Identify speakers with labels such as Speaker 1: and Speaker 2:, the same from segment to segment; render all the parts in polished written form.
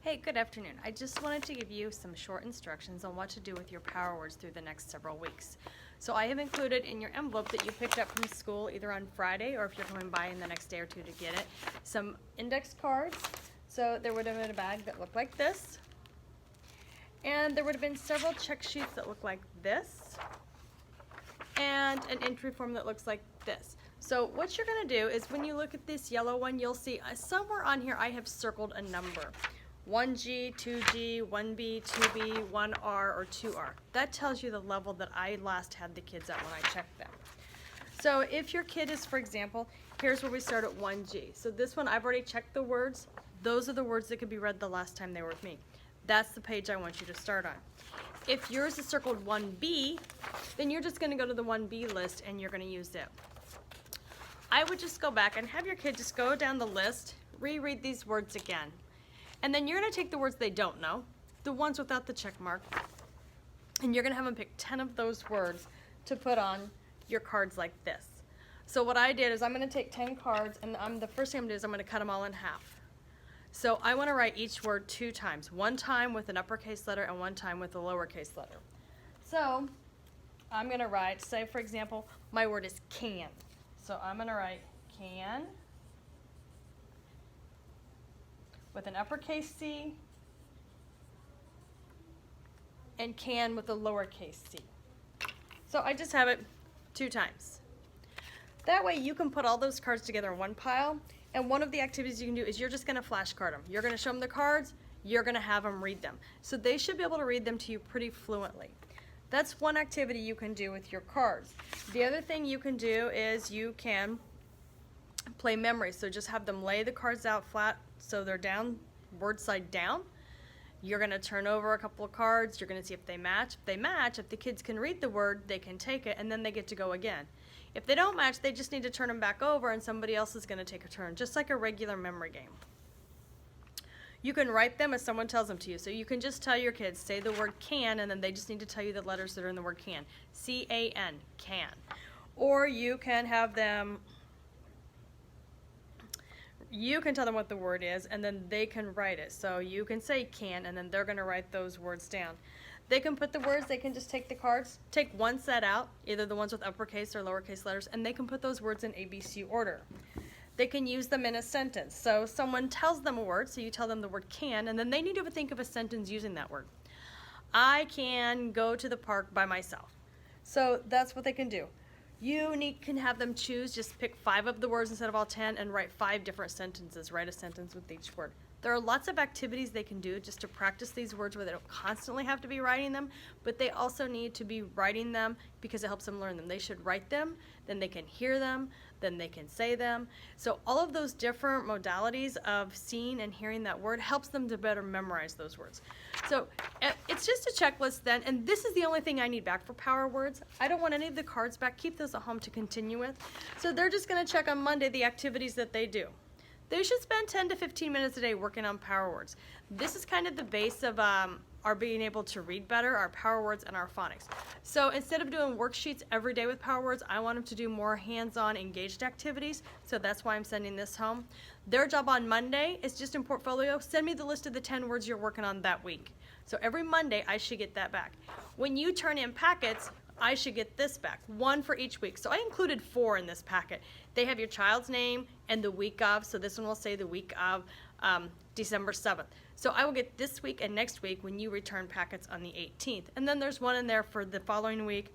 Speaker 1: Hey, good afternoon. I just wanted to give you some short instructions on what to do with your power words through the next several weeks. So I have included in your envelope that you picked up from school either on Friday or if you're coming by in the next day or two to get it, some index cards. So there would have been a bag that looked like this. And there would have been several check sheets that look like this. And an entry form that looks like this. So what you're going to do is when you look at this yellow one, you'll see somewhere on here I have circled a number. 1G, 2G, 1B, 2B, 1R, or 2R. That tells you the level that I last had the kids at when I checked them. So if your kid is, for example, here's where we start at 1G. So this one, I've already checked the words. Those are the words that could be read the last time they were with me. That's the page I want you to start on. If yours is circled 1B, then you're just going to go to the 1B list and you're going to use it. I would just go back and have your kid just go down the list, reread these words again. And then you're going to take the words they don't know, the ones without the check mark, and you're going to have them pick 10 of those words to put on your cards like this. So what I did is I'm going to take 10 cards, and the first thing I'm going to do is I'm going to cut them all in half. So I want to write each word 2 times, one time with an uppercase letter and one time with a lowercase letter. So I'm going to write, say for example, my word is can. So I'm going to write can with an uppercase C and can with a lowercase c. So I just have it 2 times. That way you can put all those cards together in one pile, and one of the activities you can do is you're just going to flashcard them. You're going to show them the cards, you're going to have them read them. So they should be able to read them to you pretty fluently. That's one activity you can do with your cards. The other thing you can do is you can play memory. So just have them lay the cards out flat so they're down, word side down. You're going to turn over a couple of cards. You're going to see if they match. If they match, if the kids can read the word, they can take it, and then they get to go again. If they don't match, they just need to turn them back over, and somebody else is going to take a turn, just like a regular memory game. You can write them as someone tells them to you. So you can just tell your kids, say the word can, and then they just need to tell you the letters that are in the word can. C-A-N, can. Or you can have them, you can tell them what the word is, and then they can write it. So you can say can, and then they're going to write those words down. They can put the words, they can just take the cards, take one set out, either the ones with uppercase or lowercase letters, and they can put those words in ABC order. They can use them in a sentence. So someone tells them a word, so you tell them the word can, and then they need to think of a sentence using that word. I can go to the park by myself. So that's what they can do. You can have them choose, just pick 5 of the words instead of all 10 and write 5 different sentences. Write a sentence with each word. There are lots of activities they can do just to practice these words where they don't constantly have to be writing them, but they also need to be writing them because it helps them learn them. They should write them, then they can hear them, then they can say them. So all of those different modalities of seeing and hearing that word helps them to better memorize those words. So it's just a checklist then, and this is the only thing I need back for power words. I don't want any of the cards back. Keep those at home to continue with. So they're just going to check on Monday the activities that they do. They should spend 10 to 15 minutes a day working on power words. This is kind of the base of our being able to read better, our power words, and our phonics. So instead of doing worksheets every day with power words, I want them to do more hands-on engaged activities. So that's why I'm sending this home. Their job on Monday is just in Portfolio, send me the list of the 10 words you're working on that week. So every Monday, I should get that back. When you turn in packets, I should get this back, 1 for each week. So I included 4 in this packet. They have your child's name and the week of, so this one will say the week of December 7th. So I will get this week and next week when you return packets on the 18th. And then there's one in there for the following week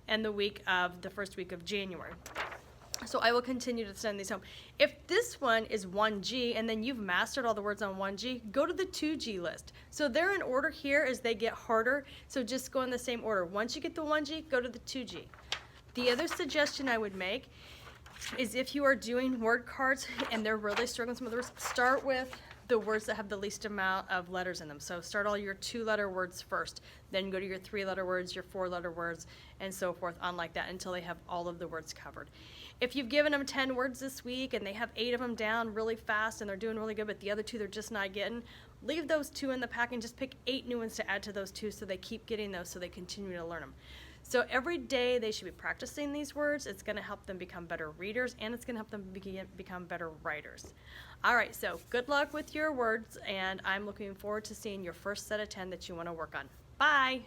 Speaker 1: and the week of the first week of January. So I will continue to send these home. If this one is 1G and then you've mastered all the words on 1G, go to the 2G list. So they're in order here as they get harder, so just go in the same order. Once you get the 1G, go to the 2G. The other suggestion I would make is if you are doing word cards and they're really struggling with some of the words, start with the words that have the least amount of letters in them. So start all your 2-letter words first, then go to your 3-letter words, your 4-letter words, and so forth on like that until they have all of the words covered. If you've given them 10 words this week and they have 8 of them down really fast and they're doing really good, but the other 2 they're just not getting, leave those 2 in the pack and just pick 8 new ones to add to those 2 so they keep getting those so they continue to learn them. So every day they should be practicing these words. It's going to help them become better readers, and it's going to help them become better writers. All right, so good luck with your words, and I'm looking forward to seeing your first set of 10 that you want to work on. Bye!